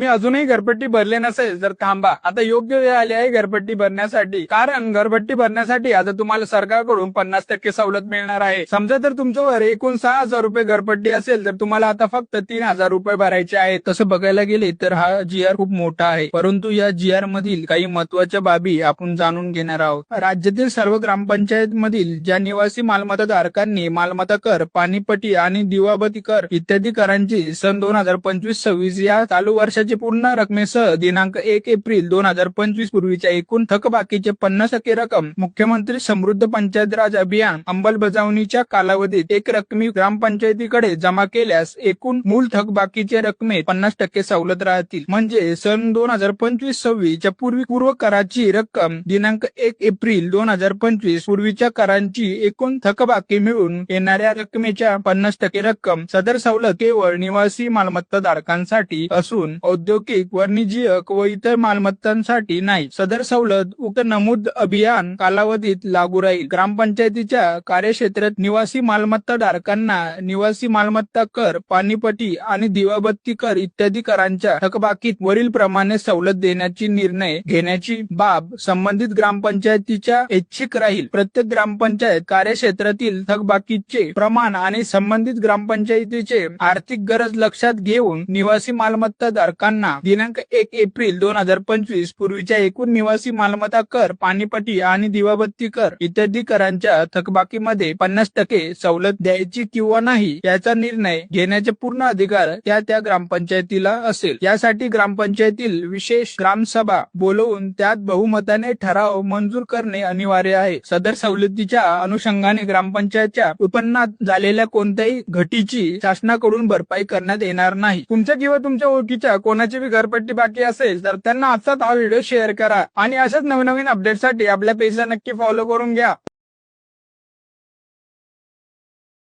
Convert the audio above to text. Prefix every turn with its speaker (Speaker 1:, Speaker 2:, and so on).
Speaker 1: मी अजूनही घरपट्टी भरले नसेल तर थांबा, आता योग्य वेळ आली आहे घरपट्टी भरण्यासाठी। कारण घरपट्टी भरण्यासाठी आता तुम्हाला सरकारकडून 50% सवलत मिळणार आहे। समजा जर तुमच्यावर एकूण 6,000 रुपये घरपट्टी असेल तर तुम्हाला आता फक्त 3,000 रुपये भरायचे आहेत। तसं बघायला गेले तर हा GR खूप मोठा आहे, परंतु या GR मधील काही महत्त्वाच्या बाबी आपण जाणून घेणार आहोत। राज्यातील सर्व ग्रामपंचायत मधील ज्या निवासी मालमत्ता धारकांनी मालमत्ता कर, पाणीपट्टी आणि दिवाबती कर इत्यादी करांची सन 2025-26 या चालू वर्षाची पूर्ण रकमेसह दिनांक 1 एप्रिल 2025 पूर्वीच्या एकूण थकबाकीचे 50% रक्कम मुख्यमंत्री समृद्ध पंचायत राज अभियान अंमलबजावणीच्या कालावधीत एक रकमी ग्रामपंचायतीकडे जमा केल्यास एकूण मूळ थकबाकीचे रकमेत 50% सवलत राहतील। म्हणजे सन 2025-26 च्या पूर्व कराची रक्कम दिनांक 1 एप्रिल 2025 पूर्वीच्या करांची एकूण थकबाकी मिळून येणाऱ्या रकमेच्या 50% रक्कम। सदर सवलत केवळ निवासी मालमत्ता धारकांसाठी असून औद्योगिक, वाणिज्यिक व इतर मालमत्तांसाठी नाही। सदर सवलत उक्त नमूद अभियान कालावधीत लागू राहील। ग्रामपंचायतीच्या कार्यक्षेत्रात निवासी मालमत्ता धारकांना निवासी मालमत्ता कर, पाणीपट्टी आणि दिवाबत्ती कर इत्यादी करांच्या थकबाकीत वरील प्रमाणे सवलत देण्याची निर्णय घेण्याची बाब संबंधित ग्रामपंचायतीच्या ऐच्छिक राहील। प्रत्येक ग्रामपंचायत कार्यक्षेत्रातील थकबाकीचे प्रमाण आणि संबंधित ग्रामपंचायतीचे आर्थिक गरज लक्षात घेऊन निवासी मालमत्ता धारकांना दिनांक 1 एप्रिल 2025 पूर्वीच्या एकूण निवासी मालमत्ता कर, पाणीपट्टी आणि दिवाबत्ती कर इत्यादी करांच्या थकबाकीमध्ये 50% सवलत द्यायची किंवा नाही याचा निर्णय घेण्याचे पूर्ण अधिकार त्या ग्रामपंचायतीला असेल। यासाठी ग्रामपंचायतील विशेष ग्रामसभा बोलवून त्यात बहुमताने ठराव मंजूर करणे अनिवार्य आहे। सदर सवलतीच्या अनुषंगाने ग्रामपंचायतच्या उत्पन्नात झालेल्या कोणत्याही घटीची शासनाकडून भरपाई करण्यात येणार नाही। तुमच्या किंवा तुमच्या ओळखीच्या कोणाची भी घरपट्टी बाकी असेल तर त्यांना आजचा हा व्हिडिओ शेअर करा आणि अशाच नवनवीन अपडेटसाठी आपल्या पेजला नक्की फॉलो करून घ्या।